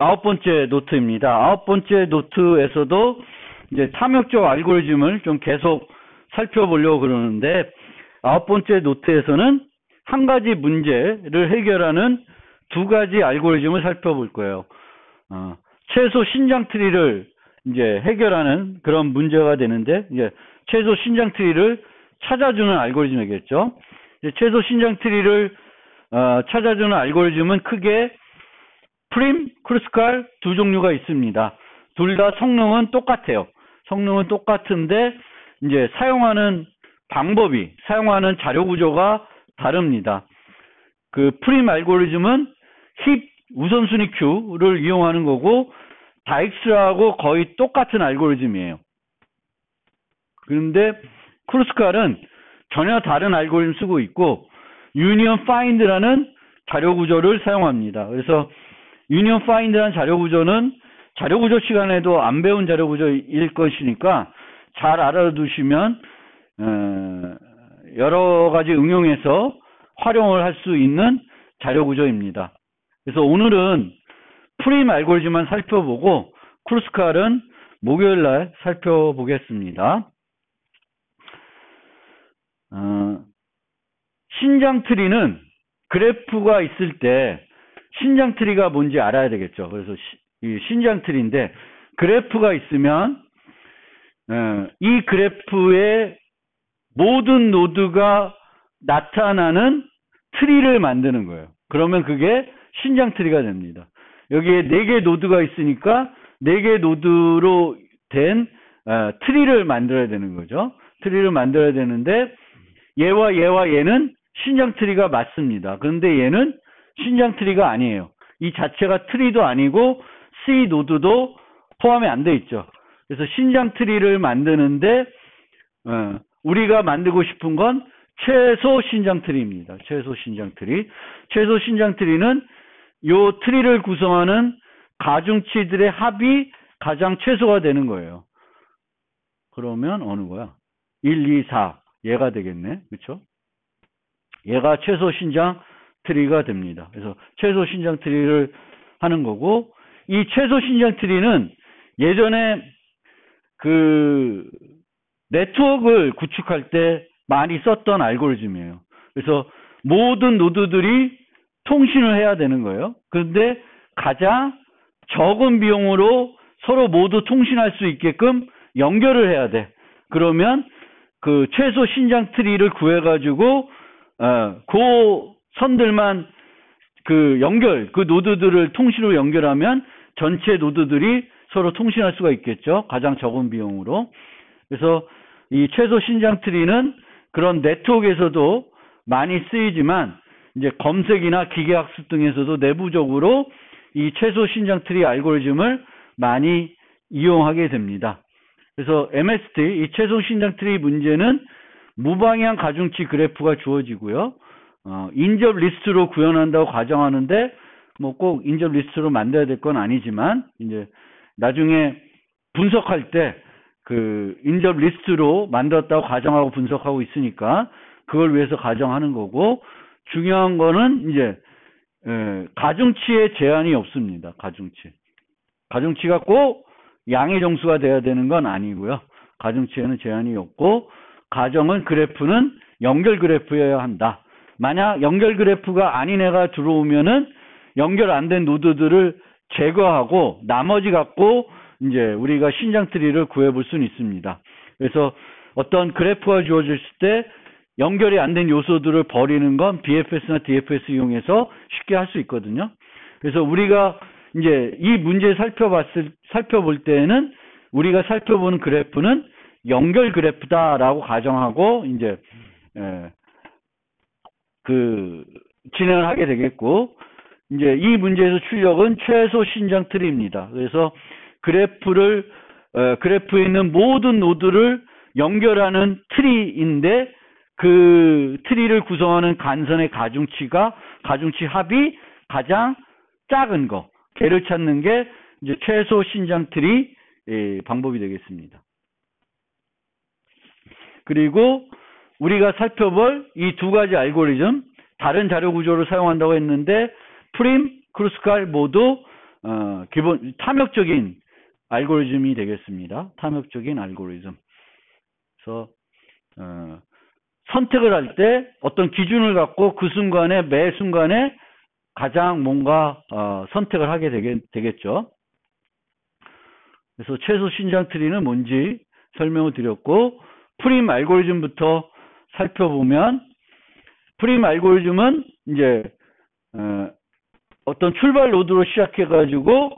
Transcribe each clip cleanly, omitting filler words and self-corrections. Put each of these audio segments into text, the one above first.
9번째 노트입니다. 9번째 노트에서도 이제 탐욕적 알고리즘을 좀 계속 살펴보려고 그러는데, 9번째 노트에서는 한 가지 문제를 해결하는 두 가지 알고리즘을 살펴볼 거예요. 최소 신장 트리를 이제 해결하는 그런 문제가 되는데, 이제 최소 신장 트리를 찾아주는 알고리즘이겠죠. 최소 신장 트리를 찾아주는 알고리즘은 크게 프림, 크루스칼 두 종류가 있습니다. 둘 다 성능은 똑같아요. 성능은 똑같은데 이제 사용하는 방법이, 사용하는 자료 구조가 다릅니다. 그 프림 알고리즘은 힙 우선순위 큐를 이용하는 거고, 다익스하고 거의 똑같은 알고리즘이에요. 그런데 크루스칼은 전혀 다른 알고리즘 쓰고 있고, 유니언 파인드라는 자료 구조를 사용합니다. 그래서 유니언 파인드라는 자료 구조는 자료 구조 시간에도 안 배운 자료 구조일 것이니까 잘 알아두시면 여러 가지 응용해서 활용을 할 수 있는 자료 구조입니다. 그래서 오늘은 프림 알고리즘만 살펴보고 크루스칼은 목요일날 살펴보겠습니다. 신장 트리는 그래프가 있을 때 신장 트리가 뭔지 알아야 되겠죠. 그래서 이 신장 트리인데, 그래프가 있으면 이 그래프의 모든 노드가 나타나는 트리를 만드는 거예요. 그러면 그게 신장 트리가 됩니다. 여기에 4개 노드가 있으니까 4개 노드로 된 트리를 만들어야 되는 거죠. 트리를 만들어야 되는데, 얘와 얘와 얘는 신장 트리가 맞습니다. 그런데 얘는 신장 트리가 아니에요. 이 자체가 트리도 아니고 C 노드도 포함이 안 돼 있죠. 그래서 신장 트리를 만드는데 우리가 만들고 싶은 건 최소 신장 트리입니다. 최소 신장 트리. 최소 신장 트리는 요 트리를 구성하는 가중치들의 합이 가장 최소가 되는 거예요. 그러면 어느 거야? 1, 2, 4 얘가 되겠네. 그렇죠? 얘가 최소 신장 트리가 됩니다. 그래서 최소 신장 트리를 하는 거고, 이 최소 신장 트리는 예전에 그 네트워크를 구축할 때 많이 썼던 알고리즘이에요. 그래서 모든 노드들이 통신을 해야 되는 거예요. 그런데 가장 적은 비용으로 서로 모두 통신할 수 있게끔 연결을 해야 돼. 그러면 그 최소 신장 트리를 구해가지고 그 선들만 그 노드들을 통신으로 연결하면 전체 노드들이 서로 통신할 수가 있겠죠. 가장 적은 비용으로. 그래서 이 최소 신장 트리는 그런 네트워크에서도 많이 쓰이지만, 이제 검색이나 기계학습 등에서도 내부적으로 이 최소 신장 트리 알고리즘을 많이 이용하게 됩니다. 그래서 MST, 이 최소 신장 트리 문제는 무방향 가중치 그래프가 주어지고요. 인접 리스트로 구현한다고 가정하는데, 뭐 꼭 인접 리스트로 만들어야 될 건 아니지만, 이제 나중에 분석할 때 그 인접 리스트로 만들었다고 가정하고 분석하고 있으니까 그걸 위해서 가정하는 거고, 중요한 거는 이제 가중치에 제한이 없습니다. 가중치가 꼭 양의 정수가 돼야 되는 건 아니고요. 가중치에는 제한이 없고, 가정은 그래프는 연결 그래프여야 한다. 만약 연결 그래프가 아닌 애가 들어오면은 연결 안 된 노드들을 제거하고 나머지 갖고 이제 우리가 신장 트리를 구해볼 수는 있습니다. 그래서 어떤 그래프가 주어졌을 때 연결이 안 된 요소들을 버리는 건 BFS나 DFS 이용해서 쉽게 할 수 있거든요. 그래서 우리가 이제 이 문제 살펴볼 때에는 우리가 살펴보는 그래프는 연결 그래프다라고 가정하고 이제 진행을 하게 되겠고, 이제 이 문제에서 출력은 최소 신장 트리입니다. 그래서 그래프에 있는 모든 노드를 연결하는 트리인데, 그 트리를 구성하는 간선의 가중치 합이 가장 작은 거, 걔를 찾는 게 이제 최소 신장 트리 방법이 되겠습니다. 그리고 우리가 살펴볼 이 두 가지 알고리즘, 다른 자료 구조를 사용한다고 했는데 프림, 크루스칼 모두 기본 탐욕적인 알고리즘이 되겠습니다. 탐욕적인 알고리즘. 그래서 선택을 할 때 어떤 기준을 갖고 그 순간에 매 순간에 가장 뭔가 선택을 하게 되겠죠. 그래서 최소 신장 트리는 뭔지 설명을 드렸고, 프림 알고리즘부터 살펴보면, 프림 알고리즘은 이제 어떤 출발 노드로 시작해가지고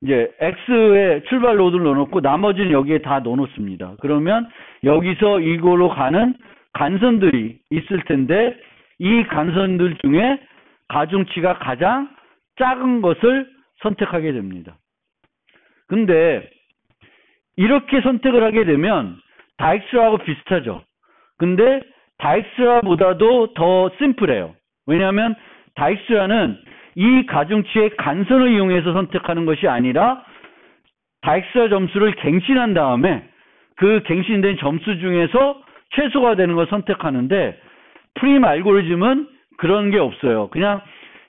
이제 X에 출발 노드를 넣어놓고 나머지는 여기에 다 넣어놓습니다. 그러면 여기서 이걸로 가는 간선들이 있을 텐데, 이 간선들 중에 가중치가 가장 작은 것을 선택하게 됩니다. 근데 이렇게 선택을 하게 되면 다익스라하고 비슷하죠. 근데 다익스라보다도 더 심플해요. 왜냐하면 다익스라는 이 가중치의 간선을 이용해서 선택하는 것이 아니라 다익스라 점수를 갱신한 다음에 그 갱신된 점수 중에서 최소가 되는 걸 선택하는데, 프림 알고리즘은 그런 게 없어요. 그냥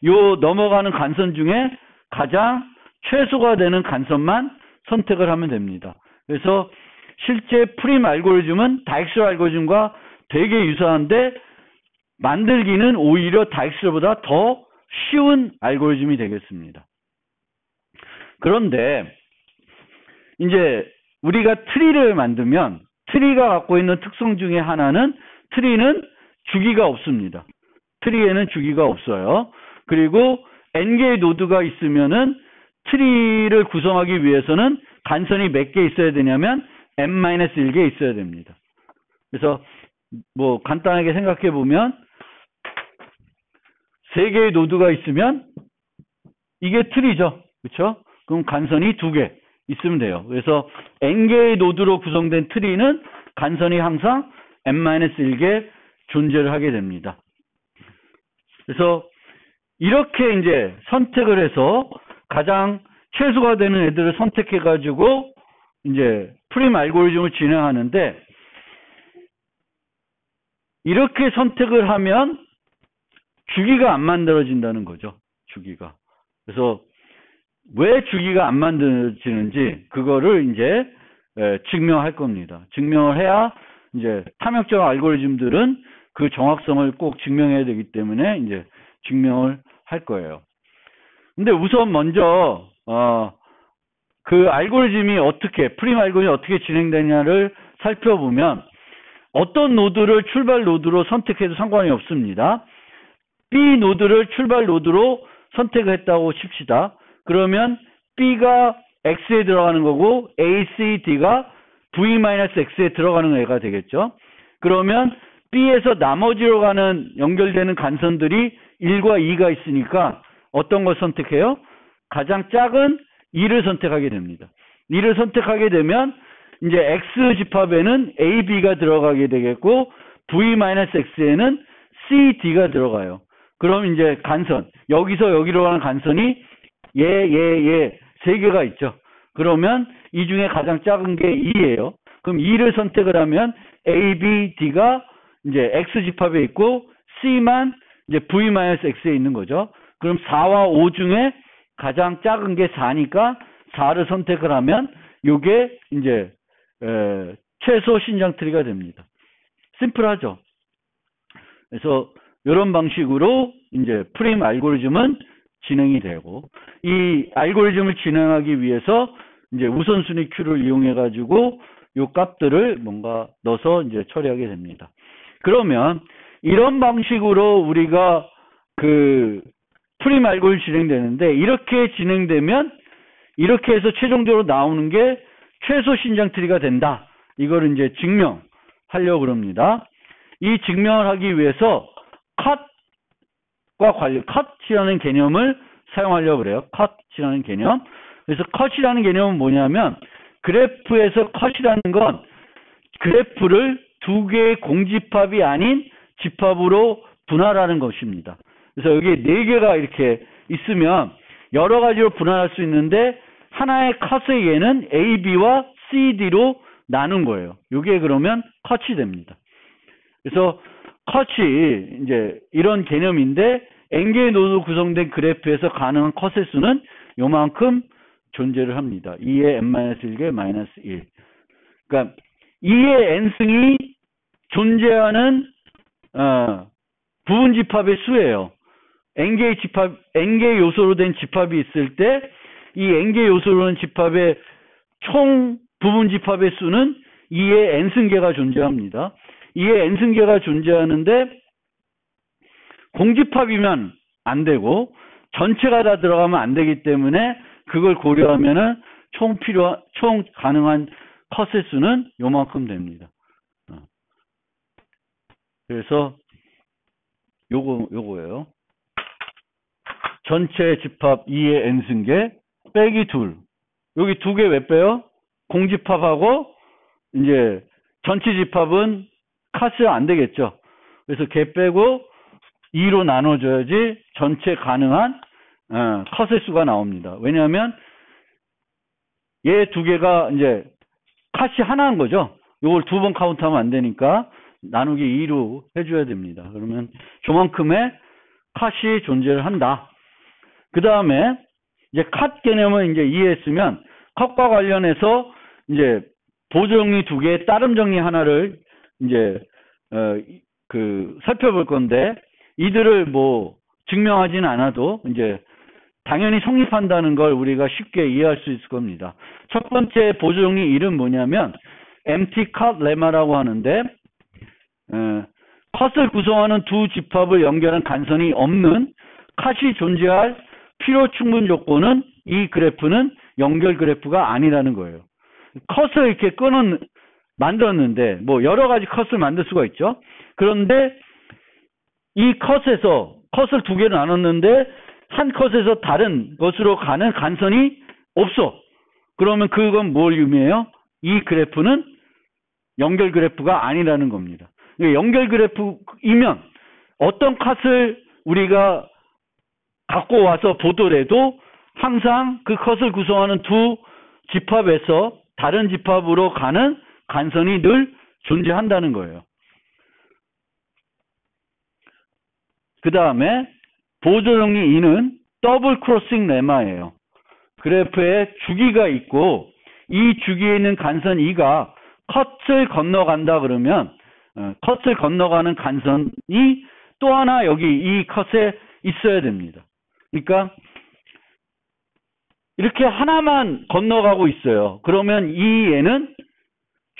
요 넘어가는 간선 중에 가장 최소가 되는 간선만 선택을 하면 됩니다. 그래서 실제 프림 알고리즘은 다익스라 알고리즘과 되게 유사한데, 만들기는 오히려 다익스라보다 더 쉬운 알고리즘이 되겠습니다. 그런데 이제 우리가 트리를 만들면 트리가 갖고 있는 특성 중에 하나는, 트리는 주기가 없습니다. 트리에는 주기가 없어요. 그리고 n개의 노드가 있으면은 트리를 구성하기 위해서는 간선이 몇 개 있어야 되냐면 n-1개 있어야 됩니다. 그래서 뭐 간단하게 생각해 보면 3개의 노드가 있으면 이게 트리죠. 그렇죠? 그럼 간선이 2개 있으면 돼요. 그래서 n개의 노드로 구성된 트리는 간선이 항상 n-1개 존재를 하게 됩니다. 그래서 이렇게 이제 선택을 해서 가장 최소가 되는 애들을 선택해 가지고 이제 프림 알고리즘을 진행하는데, 이렇게 선택을 하면 주기가 안 만들어진다는 거죠. 주기가. 그래서 왜 주기가 안 만들어지는지 그거를 이제 증명할 겁니다. 증명을 해야 이제 탐욕적 알고리즘들은 그 정확성을 꼭 증명해야 되기 때문에 이제 증명을 할 거예요. 근데 우선 먼저 그 알고리즘이 어떻게, 프림 알고리즘이 어떻게 진행되냐를 살펴보면, 어떤 노드를 출발 노드로 선택해도 상관이 없습니다. B 노드를 출발 노드로 선택했다고 칩시다. 그러면 B가 X에 들어가는 거고 A, C, D가 V-X에 들어가는 애가 되겠죠. 그러면 B에서 나머지로 가는 연결되는 간선들이 1과 2가 있으니까 어떤 걸 선택해요? 가장 작은 2를 선택하게 됩니다. 2를 선택하게 되면 이제 X 집합에는 A, B가 들어가게 되겠고 V-X에는 C, D가 들어가요. 그럼 이제 간선, 여기서 여기로 가는 간선이 얘 3개가 있죠. 그러면 이 중에 가장 작은 게 2예요. 그럼 2를 선택을 하면 A, B, D가 이제 X 집합에 있고 C만 이제 V-X에 있는 거죠. 그럼 4와 5 중에 가장 작은 게 4니까 4를 선택을 하면 이게 이제 최소 신장 트리가 됩니다. 심플하죠. 그래서 이런 방식으로 이제 프림 알고리즘은 진행이 되고, 이 알고리즘을 진행하기 위해서 이제 우선순위 큐를 이용해 가지고 요 값들을 뭔가 넣어서 이제 처리하게 됩니다. 그러면 이런 방식으로 우리가 그 프림 알고리즘 진행되는데, 이렇게 진행되면 이렇게 해서 최종적으로 나오는 게 최소 신장 트리가 된다. 이거를 이제 증명하려고 그럽니다. 이 증명을 하기 위해서 컷과 관련, 컷이라는 개념을 사용하려고 그래요. 컷이라는 개념. 그래서 컷이라는 개념은 뭐냐면, 그래프에서 컷이라는 건 그래프를 2개의 공집합이 아닌 집합으로 분할하는 것입니다. 그래서 여기 4개가 이렇게 있으면 여러 가지로 분할할 수 있는데, 하나의 컷의 예는 A, B와 C, D로 나눈 거예요. 이게 그러면 컷이 됩니다. 그래서 컷이 이제 이런 개념인데, n개의 노드로 구성된 그래프에서 가능한 컷의 수는 요만큼 존재를 합니다. 2의 n-1개 마이너스 1. 그러니까 2의 n승이 존재하는 부분 집합의 수예요. n개의 집합, n개 요소로 된 집합이 있을 때 이 n개 요소로 된 집합의 총 부분 집합의 수는 2의 n승계가 존재합니다. 2의 n승계가 존재하는데 공집합이면 안 되고 전체가 다 들어가면 안 되기 때문에 그걸 고려하면은 총 가능한 컷의 수는 요만큼 됩니다. 그래서 요거예요. 전체 집합 2의 n승계 빼기 2. 여기 2개 왜 빼요? 공집합하고 이제 전체 집합은 컷이 안 되겠죠. 그래서 걔 빼고 2로 나눠줘야지 전체 가능한 컷의 수가 나옵니다. 왜냐하면 얘 2개가 이제 컷이 하나인 거죠. 이걸 2번 카운트하면 안 되니까 나누기 2로 해줘야 됩니다. 그러면 저만큼의 컷이 존재를 한다. 그 다음에 이제 컷 개념을 이제 이해했으면 컷과 관련해서 이제 보정리 2개, 따름 정리 하나를 이제 살펴볼 건데 이들을 뭐 증명하지는 않아도 이제 당연히 성립한다는 걸 우리가 쉽게 이해할 수 있을 겁니다. 첫 번째 보정리 이름 뭐냐면 empty cut lemma라고 하는데 컷을 구성하는 두 집합을 연결한 간선이 없는 컷이 존재할 필요 충분 조건은 이 그래프는 연결 그래프가 아니라는 거예요. 컷을 이렇게 만들었는데 뭐 여러 가지 컷을 만들 수가 있죠. 그런데 이 컷에서 컷을 2개로 나눴는데 한 컷에서 다른 것으로 가는 간선이 없어. 그러면 그건 뭘 의미해요? 이 그래프는 연결 그래프가 아니라는 겁니다. 연결 그래프이면 어떤 컷을 우리가 갖고 와서 보더라도 항상 그 컷을 구성하는 두 집합에서 다른 집합으로 가는 간선이 늘 존재한다는 거예요. 그 다음에 보조정리 2는 더블 크로싱 레마예요. 그래프에 주기가 있고 이 주기에 있는 간선 2가 컷을 건너간다 그러면 컷을 건너가는 간선이 또 하나 여기 이 컷에 있어야 됩니다. 그러니까 이렇게 하나만 건너가고 있어요. 그러면 이 얘는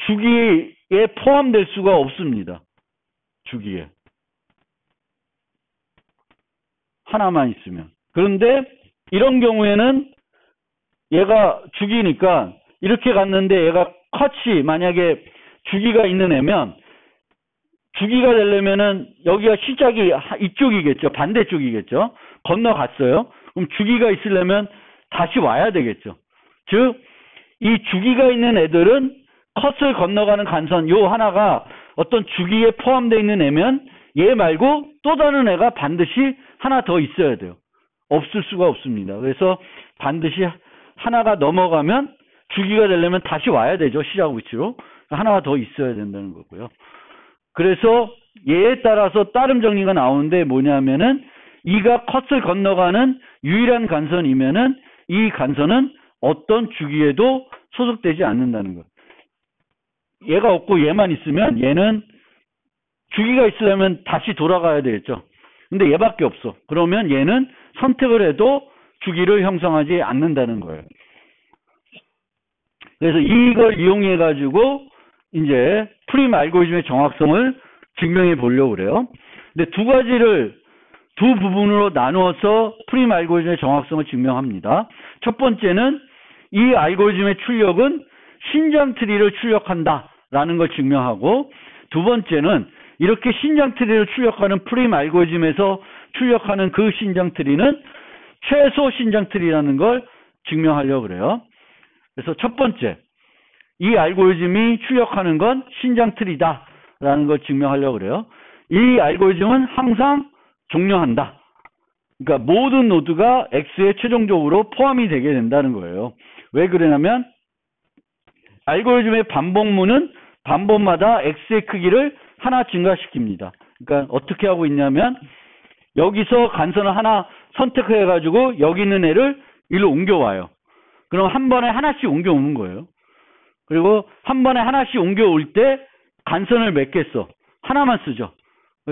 주기에 포함될 수가 없습니다. 주기에. 하나만 있으면. 그런데 이런 경우에는 얘가 주기니까 이렇게 갔는데 얘가 컷이 만약에 주기가 있는 애면 주기가 되려면은 여기가 시작이 이쪽이겠죠. 반대쪽이겠죠. 건너갔어요. 그럼 주기가 있으려면 다시 와야 되겠죠. 즉, 이 주기가 있는 애들은 컷을 건너가는 간선 요 하나가 어떤 주기에 포함되어 있는 애면 얘 말고 또 다른 애가 반드시 하나 더 있어야 돼요. 없을 수가 없습니다. 그래서 반드시 하나가 넘어가면 주기가 되려면 다시 와야 되죠. 시작 위치로. 하나가 더 있어야 된다는 거고요. 그래서 얘에 따라서 따름 정리가 나오는데 뭐냐면은 이가 컷을 건너가는 유일한 간선이면은 이 간선은 어떤 주기에도 소속되지 않는다는 거예요. 얘가 없고 얘만 있으면 얘는 주기가 있으려면 다시 돌아가야 되겠죠. 근데 얘밖에 없어. 그러면 얘는 선택을 해도 주기를 형성하지 않는다는 거예요. 그래서 이걸 이용해 가지고 이제 프림 알고리즘의 정확성을 증명해 보려고 그래요. 근데 두 부분으로 나누어서 프림 알고리즘의 정확성을 증명합니다. 첫 번째는 이 알고리즘의 출력은 신장 트리를 출력한다라는 걸 증명하고, 두 번째는 이렇게 신장 트리를 출력하는 프림 알고리즘에서 출력하는 그 신장 트리는 최소 신장 트리라는 걸 증명하려고 그래요. 그래서 첫 번째, 이 알고리즘이 출력하는 건 신장 트리다라는 걸 증명하려고 그래요. 이 알고리즘은 항상 종료한다. 그러니까 모든 노드가 X에 최종적으로 포함이 되게 된다는 거예요. 왜 그러냐면 알고리즘의 반복문은 반복마다 X의 크기를 하나 증가시킵니다. 그러니까 어떻게 하고 있냐면 여기서 간선을 하나 선택해 가지고 여기 있는 애를 일로 옮겨와요. 그럼 한 번에 하나씩 옮겨오는 거예요. 그리고 한 번에 하나씩 옮겨올 때 간선을 몇 개 써? 하나만 쓰죠.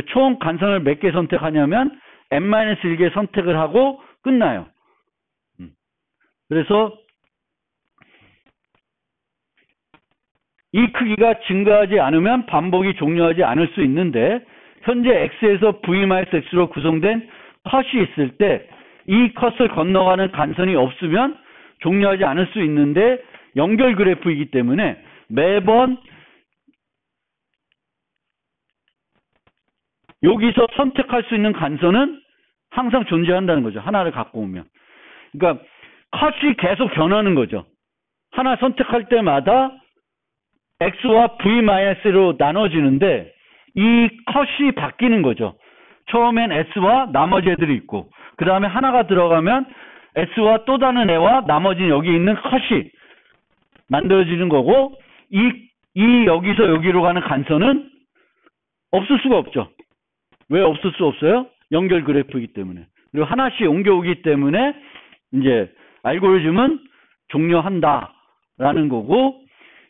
총 간선을 몇 개 선택하냐면 n-1개 선택을 하고 끝나요. 그래서 이 크기가 증가하지 않으면 반복이 종료하지 않을 수 있는데 현재 x에서 v-x로 구성된 컷이 있을 때 이 컷을 건너가는 간선이 없으면 종료하지 않을 수 있는데 연결 그래프이기 때문에 매번 여기서 선택할 수 있는 간선은 항상 존재한다는 거죠. 하나를 갖고 오면. 그러니까 컷이 계속 변하는 거죠. 하나 선택할 때마다 x와 v-로 나눠지는데 이 컷이 바뀌는 거죠. 처음엔 s와 나머지 애들이 있고 그 다음에 하나가 들어가면 s와 또 다른 애와 나머지 여기 있는 컷이 만들어지는 거고 이 여기서 여기로 가는 간선은 없을 수가 없죠. 왜 없을 수 없어요? 연결 그래프이기 때문에. 그리고 하나씩 옮겨오기 때문에 이제 알고리즘은 종료한다라는 거고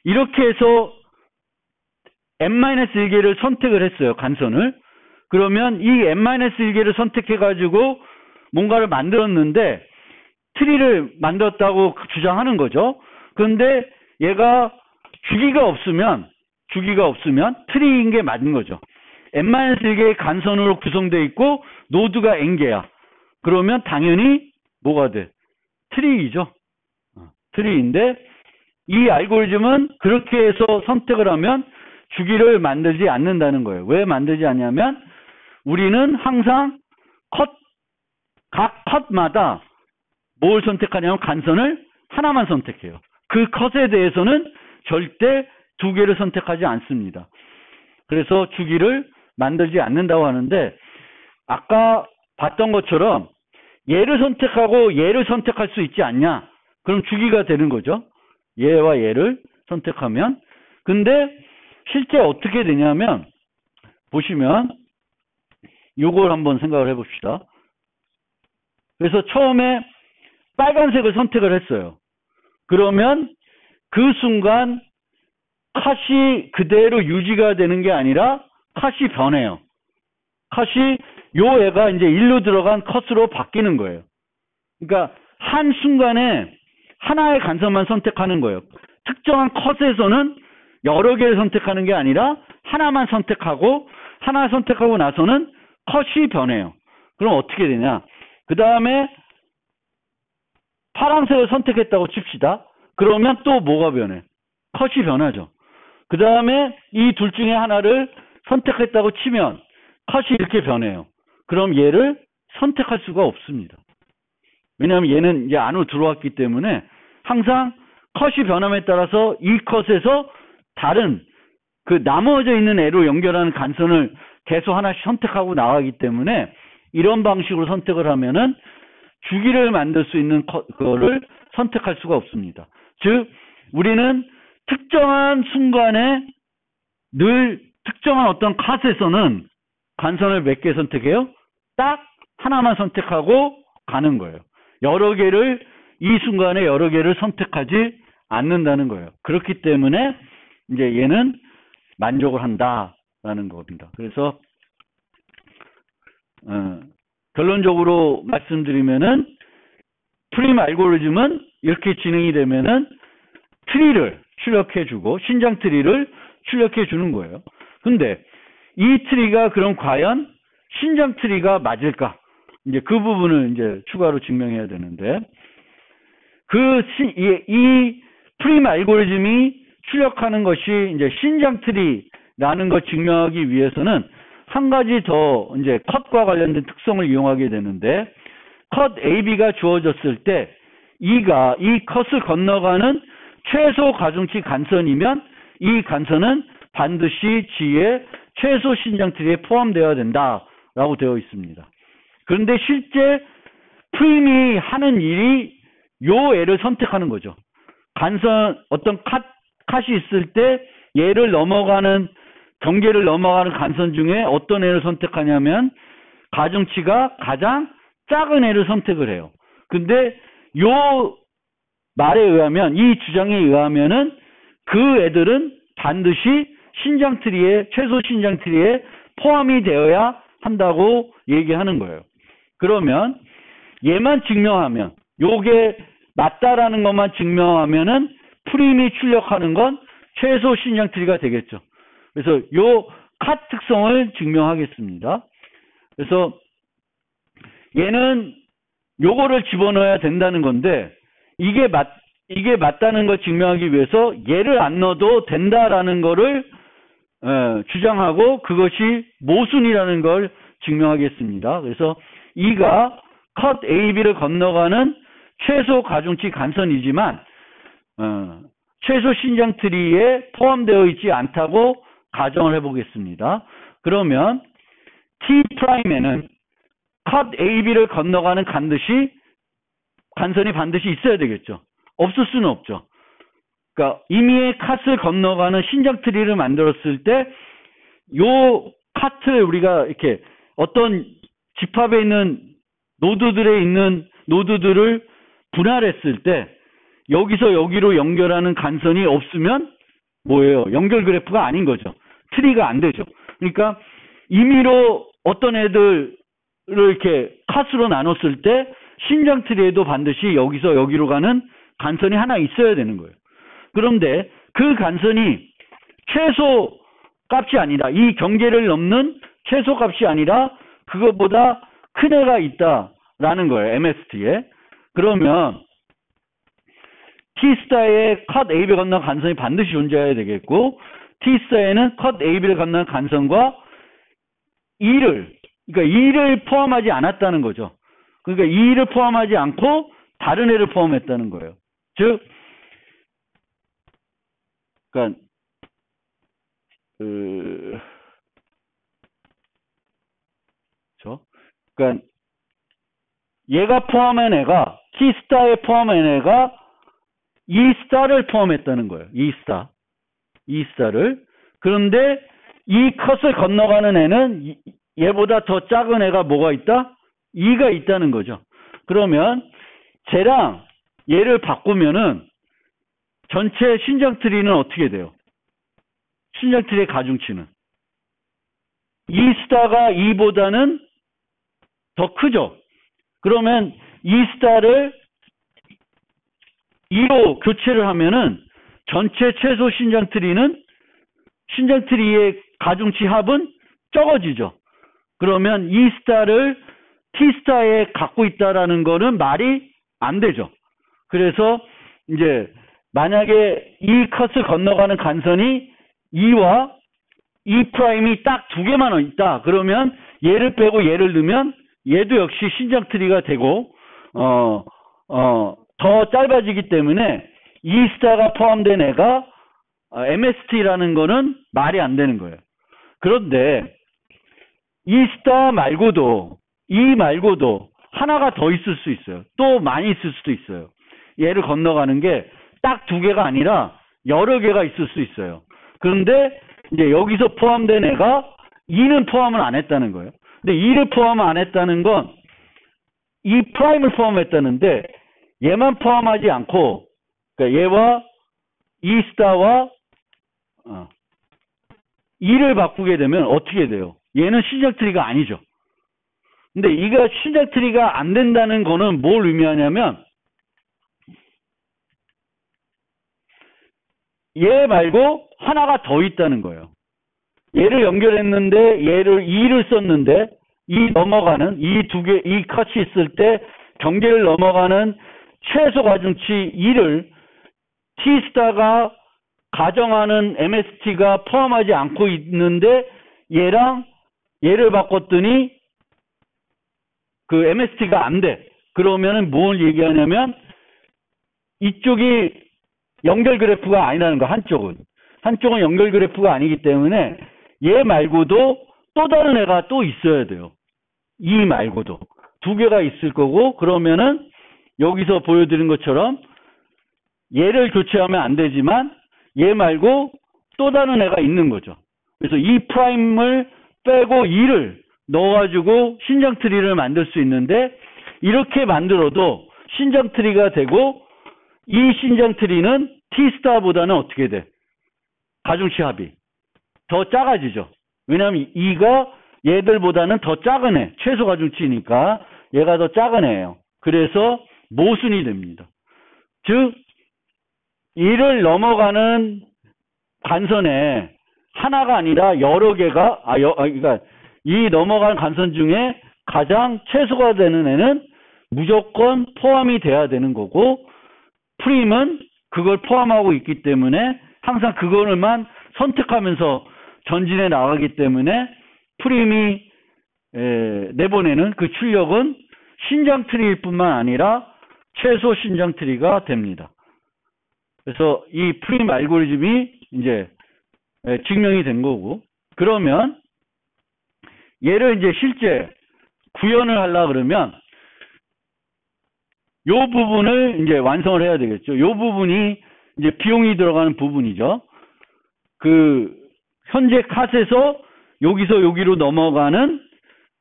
이렇게 해서 n-1개를 선택을 했어요. 간선을. 그러면 이 n-1개를 선택해가지고 뭔가를 만들었는데 트리를 만들었다고 주장하는 거죠. 그런데 얘가 주기가 없으면 트리인 게 맞는 거죠. n-1개의 간선으로 구성되어 있고 노드가 n개야. 그러면 당연히 뭐가 돼? 트리이죠. 트리인데 이 알고리즘은 그렇게 해서 선택을 하면 주기를 만들지 않는다는 거예요. 왜 만들지 않냐면 우리는 항상 각 컷마다 뭘 선택하냐면 간선을 하나만 선택해요. 그 컷에 대해서는 절대 두 개를 선택하지 않습니다. 그래서 주기를 만들지 않는다고 하는데 아까 봤던 것처럼 얘를 선택하고 얘를 선택할 수 있지 않냐? 그럼 주기가 되는 거죠. 얘와 얘를 선택하면. 근데 실제 어떻게 되냐면 보시면 요걸 한번 생각을 해봅시다. 그래서 처음에 빨간색을 선택을 했어요. 그러면 그 순간 컷이 그대로 유지가 되는 게 아니라 컷이 변해요. 컷이 요 애가 이제 일로 들어간 컷으로 바뀌는 거예요. 그러니까 한 순간에 하나의 간선만 선택하는 거예요. 특정한 컷에서는 여러 개를 선택하는 게 아니라 하나만 선택하고 하나 선택하고 나서는 컷이 변해요. 그럼 어떻게 되냐? 그 다음에 파란색을 선택했다고 칩시다. 그러면 또 뭐가 변해? 컷이 변하죠. 그 다음에 이 둘 중에 하나를 선택했다고 치면 컷이 이렇게 변해요. 그럼 얘를 선택할 수가 없습니다. 왜냐하면 얘는 이제 안으로 들어왔기 때문에 항상 컷이 변함에 따라서 이 컷에서 다른 그 나머져 있는 애로 연결하는 간선을 계속 하나씩 선택하고 나가기 때문에 이런 방식으로 선택을 하면은 주기를 만들 수 있는 그거를 선택할 수가 없습니다. 즉 우리는 특정한 순간에 늘 특정한 어떤 컷에서는 간선을 몇 개 선택해요? 딱 하나만 선택하고 가는 거예요. 여러 개를 이 순간에 여러 개를 선택하지 않는다는 거예요. 그렇기 때문에 이제 얘는 만족을 한다라는 겁니다. 그래서 결론적으로 말씀드리면은 프림 알고리즘은 이렇게 진행이 되면은 트리를 출력해주고 신장 트리를 출력해주는 거예요. 근데 이 트리가 그럼 과연 신장 트리가 맞을까? 이제 그 부분을 이제 추가로 증명해야 되는데 이 프림 알고리즘이 출력하는 것이 이제 신장 트리라는 걸 증명하기 위해서는 한 가지 더 이제 컷과 관련된 특성을 이용하게 되는데 컷 AB가 주어졌을 때 E가 이 컷을 건너가는 최소 가중치 간선이면 이 간선은 반드시 G의 최소 신장 트리에 포함되어야 된다라고 되어 있습니다. 그런데 실제 프림이 하는 일이 요 애를 선택하는 거죠. 간선 어떤 컷이 있을 때 얘를 넘어가는 경계를 넘어가는 간선 중에 어떤 애를 선택하냐면 가중치가 가장 작은 애를 선택을 해요. 근데 요 말에 의하면, 이 주장에 의하면은 그 애들은 반드시 신장트리에, 최소 신장트리에 포함이 되어야 한다고 얘기하는 거예요. 그러면 얘만 증명하면, 요게 맞다라는 것만 증명하면은 프림이 출력하는 건 최소 신장트리가 되겠죠. 그래서 요 컷 특성을 증명하겠습니다. 그래서 얘는 요거를 집어넣어야 된다는 건데, 이게 맞다는 걸 증명하기 위해서 얘를 안 넣어도 된다라는 거를 주장하고, 그것이 모순이라는 걸 증명하겠습니다. 그래서 이가 컷 AB를 건너가는 최소 가중치 간선이지만 최소 신장트리에 포함되어 있지 않다고 가정을 해보겠습니다. 그러면 T'에는 컷 AB를 건너가는 간선이 반드시 있어야 되겠죠. 없을 수는 없죠. 그러니까 임의의 컷을 건너가는 신장트리를 만들었을 때 요 컷을 우리가 이렇게 어떤 집합에 있는 노드들에 있는 노드들을 분할했을 때 여기서 여기로 연결하는 간선이 없으면 뭐예요? 연결 그래프가 아닌 거죠. 트리가 안 되죠. 그러니까 임의로 어떤 애들을 이렇게 컷으로 나눴을 때 신장트리에도 반드시 여기서 여기로 가는 간선이 하나 있어야 되는 거예요. 그런데 그 간선이 최소 값이 아니라, 이 경계를 넘는 최소 값이 아니라 그것보다 큰 애가 있다라는 거예요. MST에. 그러면 T스타에 컷 AB 건너 간선이 반드시 존재해야 되겠고, T스타에는 컷 AB를 건너는 간선과 그러니까 2를 포함하지 않았다는 거죠. 그러니까 2를 포함하지 않고 다른 애를 포함했다는 거예요. 즉, 그러니까 그러니까 얘가 포함한 애가, T스타에 포함한 애가 E스타를 포함했다는 거예요. E스타를. 그런데 이 컷을 건너가는 애는 얘보다 더 작은 애가 뭐가 있다? E가 있다는 거죠. 그러면 쟤랑 얘를 바꾸면은 전체 신장트리는 어떻게 돼요? 신장트리의 가중치는 E스타가 E보다는 더 크죠. 그러면 E스타를 2로 교체를 하면은 전체 최소 신장트리는, 신장트리의 가중치 합은 적어지죠. 그러면 E스타를 T스타에 갖고 있다라는 거는 말이 안 되죠. 그래서 이제 만약에 이 컷을 건너가는 간선이 E와 E' 딱 두 개만 있다. 그러면 얘를 빼고 얘를 넣으면 얘도 역시 신장트리가 되고 더 짧아지기 때문에 E스타가 포함된 애가 MST라는 거는 말이 안 되는 거예요. 그런데 E스타 말고도, E 말고도 하나가 더 있을 수 있어요. 또 많이 있을 수도 있어요. 얘를 건너가는 게 딱 두 개가 아니라 여러 개가 있을 수 있어요. 그런데 이제 여기서 포함된 애가 E는 포함을 안 했다는 거예요. 근데 E를 포함을 안 했다는 건 E'을 포함했다는데, 얘만 포함하지 않고, 그러니까 얘와 E스타와 E를 바꾸게 되면 어떻게 돼요? 얘는 신장트리가 아니죠. 근데 이가 신장트리가 안 된다는 거는 뭘 의미하냐면, 얘 말고 하나가 더 있다는 거예요. 얘를 연결했는데 얘를 E를 썼는데 이 넘어가는 이 두 개, 이 컷이 있을 때 경계를 넘어가는 최소 가중치 2를 T스타가 가정하는 MST가 포함하지 않고 있는데 얘랑 얘를 바꿨더니 그 MST가 안 돼. 그러면은 뭘 얘기하냐면 이쪽이 연결 그래프가 아니라는 거. 한쪽은 연결 그래프가 아니기 때문에 얘 말고도 또 다른 애가 또 있어야 돼요. 이 말고도 두 개가 있을 거고, 그러면은 여기서 보여드린 것처럼 얘를 교체하면 안 되지만 얘 말고 또 다른 애가 있는 거죠. 그래서 E'을 빼고 2를 넣어가지고 신장트리를 만들 수 있는데, 이렇게 만들어도 신장 트리가 되고 이 신장 트리는 T스타보다는 어떻게 돼? 가중치 합이 더 작아지죠. 왜냐하면 E가 얘들보다는 더 작은 애, 최소 가중치니까 얘가 더 작은 애예요. 그래서 모순이 됩니다. 즉 이를 넘어가는 간선에 하나가 아니라 여러 개가 그러니까 이 넘어가는 간선 중에 가장 최소가 되는 애는 무조건 포함이 돼야 되는 거고 프림은 그걸 포함하고 있기 때문에 항상 그거를만 선택하면서 전진해 나가기 때문에 프림이 내보내는 그 출력은 신장 트리일 뿐만 아니라 최소 신장 트리가 됩니다. 그래서 이 프림 알고리즘이 이제 증명이 된 거고, 그러면 얘를 이제 실제 구현을 하려 그러면 요 부분을 이제 완성을 해야 되겠죠. 요 부분이 이제 비용이 들어가는 부분이죠. 그 현재 컷에서 여기서 여기로 넘어가는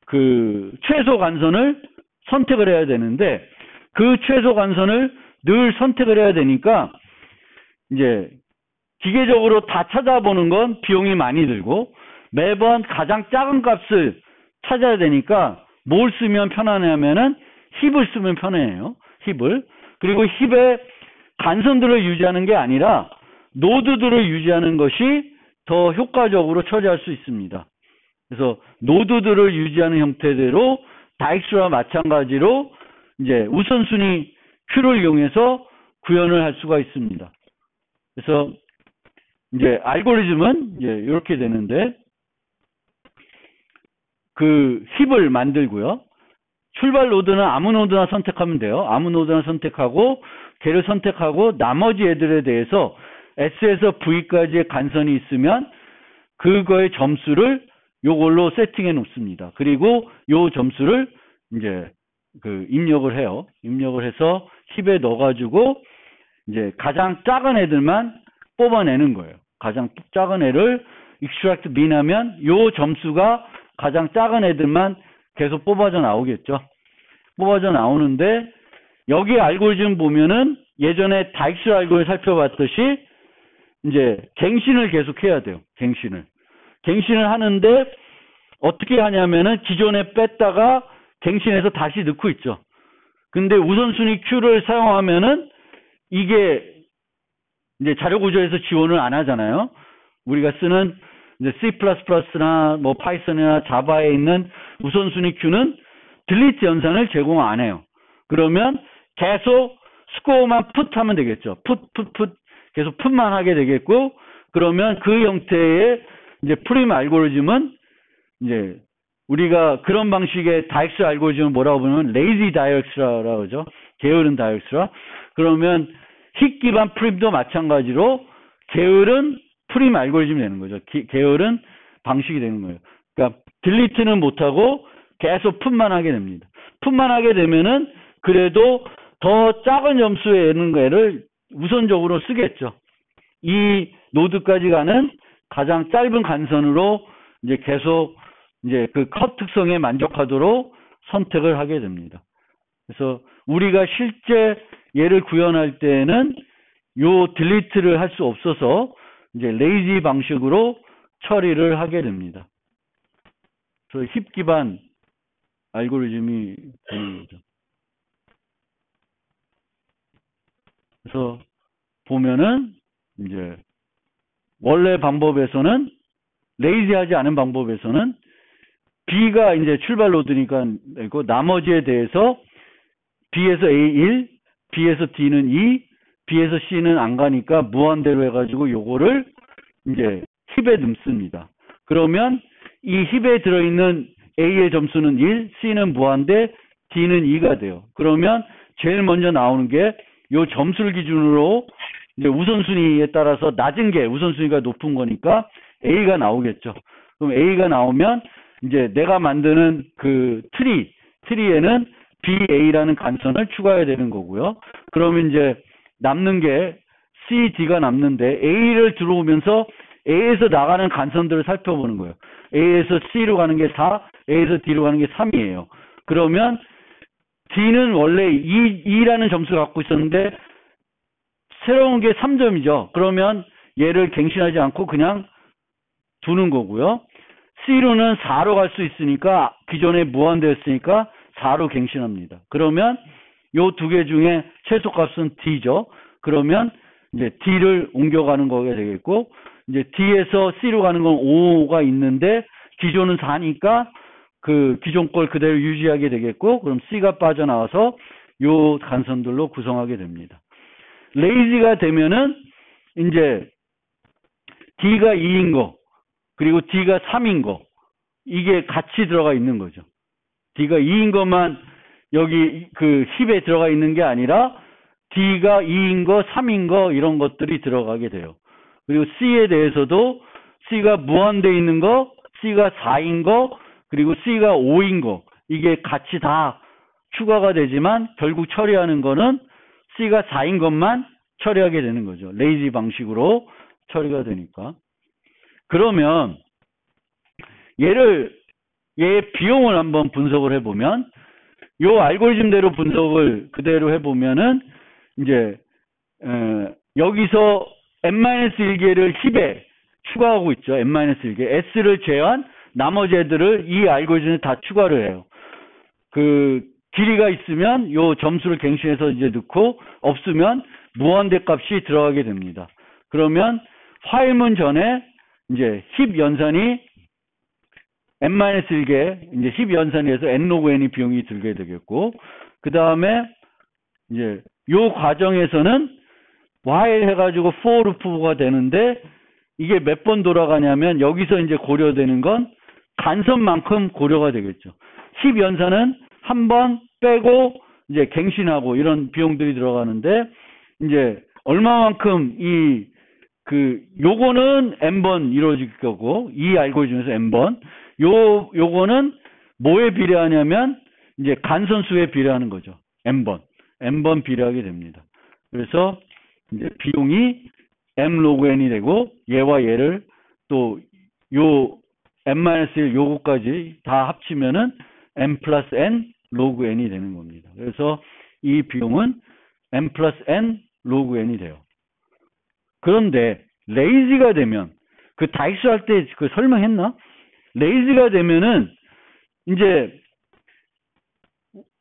그 최소 간선을 선택을 해야 되는데 그 최소 간선을 늘 선택을 해야 되니까 이제 기계적으로 다 찾아보는 건 비용이 많이 들고 매번 가장 작은 값을 찾아야 되니까 뭘 쓰면 편하냐면은 힙을 쓰면 편해요. 힙을. 그리고 힙에 간선들을 유지하는 게 아니라 노드들을 유지하는 것이 더 효과적으로 처리할 수 있습니다. 그래서 노드들을 유지하는 형태대로 다익스와 마찬가지로 이제 우선순위 큐를 이용해서 구현을 할 수가 있습니다. 그래서 이제 알고리즘은 이제 이렇게 되는데 그 힙을 만들고요. 출발 노드는 아무 노드나 선택하면 돼요. 아무 노드나 선택하고 걔를 선택하고 나머지 애들에 대해서 S에서 V까지의 간선이 있으면 그거의 점수를 요걸로 세팅해 놓습니다. 그리고 요 점수를 이제 그 입력을 해요. 입력을 해서 힙에 넣어가지고 이제 가장 작은 애들만 뽑아내는 거예요. 가장 작은 애를 extract min 하면 요 점수가 가장 작은 애들만 계속 뽑아져 나오겠죠. 뽑아져 나오는데 여기 알고리즘 보면은 예전에 다익스 알고리즘 살펴봤듯이 이제 갱신을 계속 해야 돼요. 갱신을 하는데 어떻게 하냐면은 기존에 뺐다가 갱신해서 다시 넣고 있죠. 근데 우선순위 Q를 사용하면은 이게 이제 자료 구조에서 지원을 안 하잖아요. 우리가 쓰는 이제 C++나 뭐 파이썬이나 자바에 있는 우선순위 Q는 딜리트 연산을 제공 안 해요. 그러면 계속 스코어만 풋 하면 되겠죠. 풋 계속 풋만 하게 되겠고, 그러면 그 형태의 이제 프림 알고리즘은 이제 우리가 그런 방식의 다익스 알고리즘을 뭐라고 보면 레이지 다이렉스라고 하죠. 게으른 다이렉스라. 그러면 힙 기반 프림도 마찬가지로 게으른 프림 알고리즘이 되는 거죠. 게으른 방식이 되는 거예요. 그러니까 딜리트는 못하고 계속 풋만 하게 됩니다. 풋만 하게 되면은 그래도 더 작은 점수의 애를 우선적으로 쓰겠죠. 이 노드까지 가는 가장 짧은 간선으로 이제 계속 이제 그 컷 특성에 만족하도록 선택을 하게 됩니다. 그래서 우리가 실제 얘를 구현할 때는 요 딜리트를 할 수 없어서 이제 레이지 방식으로 처리를 하게 됩니다. 그래서 힙 기반 알고리즘이 되는 거죠. 그래서 보면은 이제 원래 방법에서는 레이지하지 않은 방법에서는 B가 이제 출발 노드니까 되고 나머지에 대해서 B에서 A 1, B에서 D는 2, B에서 C는 안 가니까 무한대로 해가지고 요거를 이제 힙에 넣습니다. 그러면 이 힙에 들어있는 A의 점수는 1, C는 무한대, D는 2가 돼요. 그러면 제일 먼저 나오는 게 요 점수를 기준으로 이제 우선순위에 따라서 낮은 게 우선순위가 높은 거니까 A가 나오겠죠. 그럼 A가 나오면 이제 내가 만드는 그 트리에는 BA라는 간선을 추가해야 되는 거고요. 그러면 이제 남는 게 C, D가 남는데 A를 들어오면서 A에서 나가는 간선들을 살펴보는 거예요. A에서 C로 가는 게 4, A에서 D로 가는 게 3이에요. 그러면 D는 원래 2라는 점수를 갖고 있었는데 새로운 게 3점이죠. 그러면 얘를 갱신하지 않고 그냥 두는 거고요. C로는 4로 갈 수 있으니까 기존에 무한대였으니까 4로 갱신합니다. 그러면 요 두 개 중에 최소값은 D죠. 그러면 이제 D를 옮겨가는 거가 되겠고, 이제 D에서 C로 가는 건 5가 있는데 기존은 4니까 그 기존 걸 그대로 유지하게 되겠고, 그럼 C가 빠져나와서 요 간선들로 구성하게 됩니다. 레이지가 되면은 이제 D가 2인 거, 그리고 D가 3인 거, 이게 같이 들어가 있는 거죠. D가 2인 것만 여기 그 힙에 들어가 있는 게 아니라 D가 2인 거, 3인 거 이런 것들이 들어가게 돼요. 그리고 C에 대해서도 C가 무한대 있는 거, C가 4인 거, 그리고 C가 5인 거, 이게 같이 다 추가가 되지만 결국 처리하는 거는 C가 4인 것만 처리하게 되는 거죠. 레이지 방식으로 처리가 되니까. 그러면 얘의 비용을 한번 분석을 해보면, 요 알고리즘대로 분석을 그대로 해보면은, 이제, 여기서 n-1개를 힙에 추가하고 있죠. n-1개. s를 제외한 나머지 애들을 이 알고리즘에 다 추가를 해요. 그, 길이가 있으면 요 점수를 갱신해서 이제 넣고, 없으면 무한대 값이 들어가게 됩니다. 그러면 화일문 전에 이제 힙 연산이 n-1개, 이제 힙 연산이 해서 n 로그 n이 비용이 들게 되겠고, 그 다음에 이제 요 과정에서는 while 해가지고 for 루프가 되는데, 이게 몇 번 돌아가냐면 여기서 이제 고려되는 건 간선만큼 고려가 되겠죠. 힙 연산은 한 번 빼고 이제 갱신하고 이런 비용들이 들어가는데, 이제 얼마만큼 요거는 n번 이루어질 거고, 이 알고리즘에서 n번, 요거는 뭐에 비례하냐면 이제 간선수에 비례하는 거죠. n번 비례하게 됩니다. 그래서 이제 비용이 m 로그 n이 되고, 얘와 얘를 또 요 n-1 요거까지 다 합치면은 m 플러스 n 로그 n이 되는 겁니다. 그래서 이 비용은 m 플러스 n 로그 n이 돼요. 그런데 레이지가 되면, 그 다이스 할 때 그 설명했나? 레이지가 되면은 이제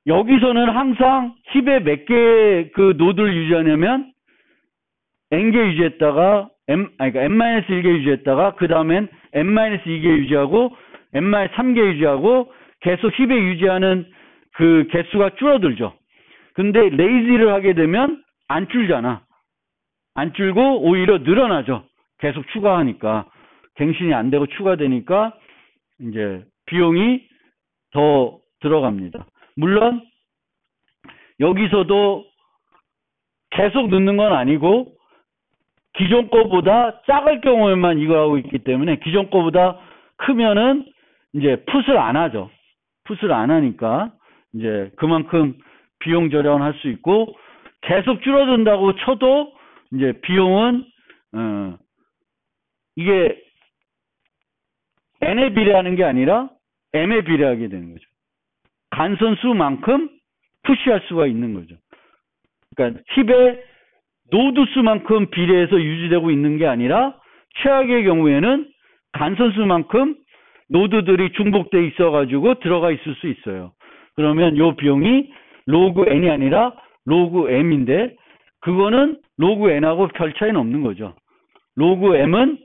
여기서는 항상 힙에 몇 개 그 노드를 유지하냐면 n개 유지했다가 그러니까 n-1개 유지했다가 그 다음엔 n-2개 유지하고 n-3개 유지하고 계속 힙에 유지하는 그 개수가 줄어들죠. 근데 레이지를 하게 되면 안 줄잖아. 안 줄고 오히려 늘어나죠. 계속 추가하니까. 갱신이 안 되고 추가되니까 이제 비용이 더 들어갑니다. 물론 여기서도 계속 넣는 건 아니고 기존 거보다 작을 경우에만 이거 하고 있기 때문에, 기존 거보다 크면은 이제 풋을 안 하죠. 풋을 안 하니까 이제 그만큼 비용 절약을 할 수 있고, 계속 줄어든다고 쳐도 이제 비용은 이게 n에 비례하는 게 아니라 m에 비례하게 되는 거죠. 간선수만큼 푸시할 수가 있는 거죠. 그러니까 힙의 노드 수만큼 비례해서 유지되고 있는 게 아니라, 최악의 경우에는 간선수만큼 노드들이 중복돼 있어가지고 들어가 있을 수 있어요. 그러면 요 비용이 로그 n이 아니라 로그 m인데, 그거는 로그 n하고 별 차이는 없는 거죠. 로그 m은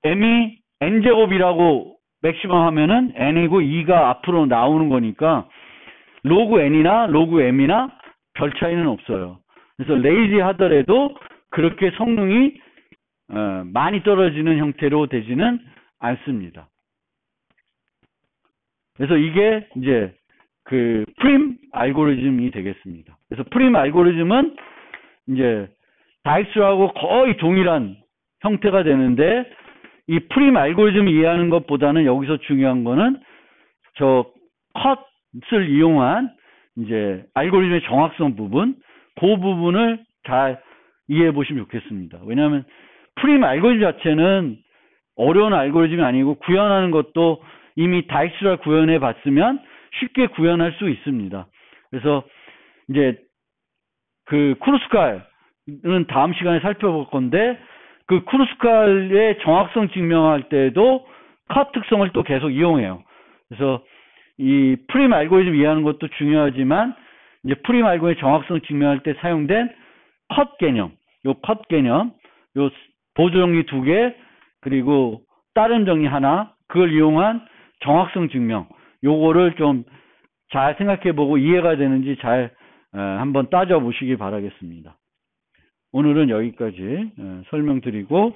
m이 n제곱이라고 맥시멈 하면은 n이고 2가 앞으로 나오는 거니까 로그 n이나 로그 m이나 별 차이는 없어요. 그래서 레이지 하더라도 그렇게 성능이 많이 떨어지는 형태로 되지는 않습니다. 그래서 이게 이제 그 프림 알고리즘이 되겠습니다. 그래서 프림 알고리즘은 이제 다이스하고 거의 동일한 형태가 되는데, 이 프림 알고리즘을 이해하는 것보다는 여기서 중요한 거는 저 컷을 이용한 이제 알고리즘의 정확성 부분, 그 부분을 잘 이해해 보시면 좋겠습니다. 왜냐하면 프림 알고리즘 자체는 어려운 알고리즘이 아니고, 구현하는 것도 이미 다이스를 구현해 봤으면 쉽게 구현할 수 있습니다. 그래서 이제 그 크루스칼은 다음 시간에 살펴볼 건데, 그 크루스칼의 정확성 증명할 때도 컷 특성을 또 계속 이용해요. 그래서 이 프림 알고리즘 이해하는 것도 중요하지만, 이제 프림 알고리즘 정확성 증명할 때 사용된 컷 개념, 요 컷 개념, 요 보조 정리 2개, 그리고 따름 정리 하나, 그걸 이용한 정확성 증명, 요거를 좀 잘 생각해보고 이해가 되는지 잘 한번 따져보시기 바라겠습니다. 오늘은 여기까지 설명드리고,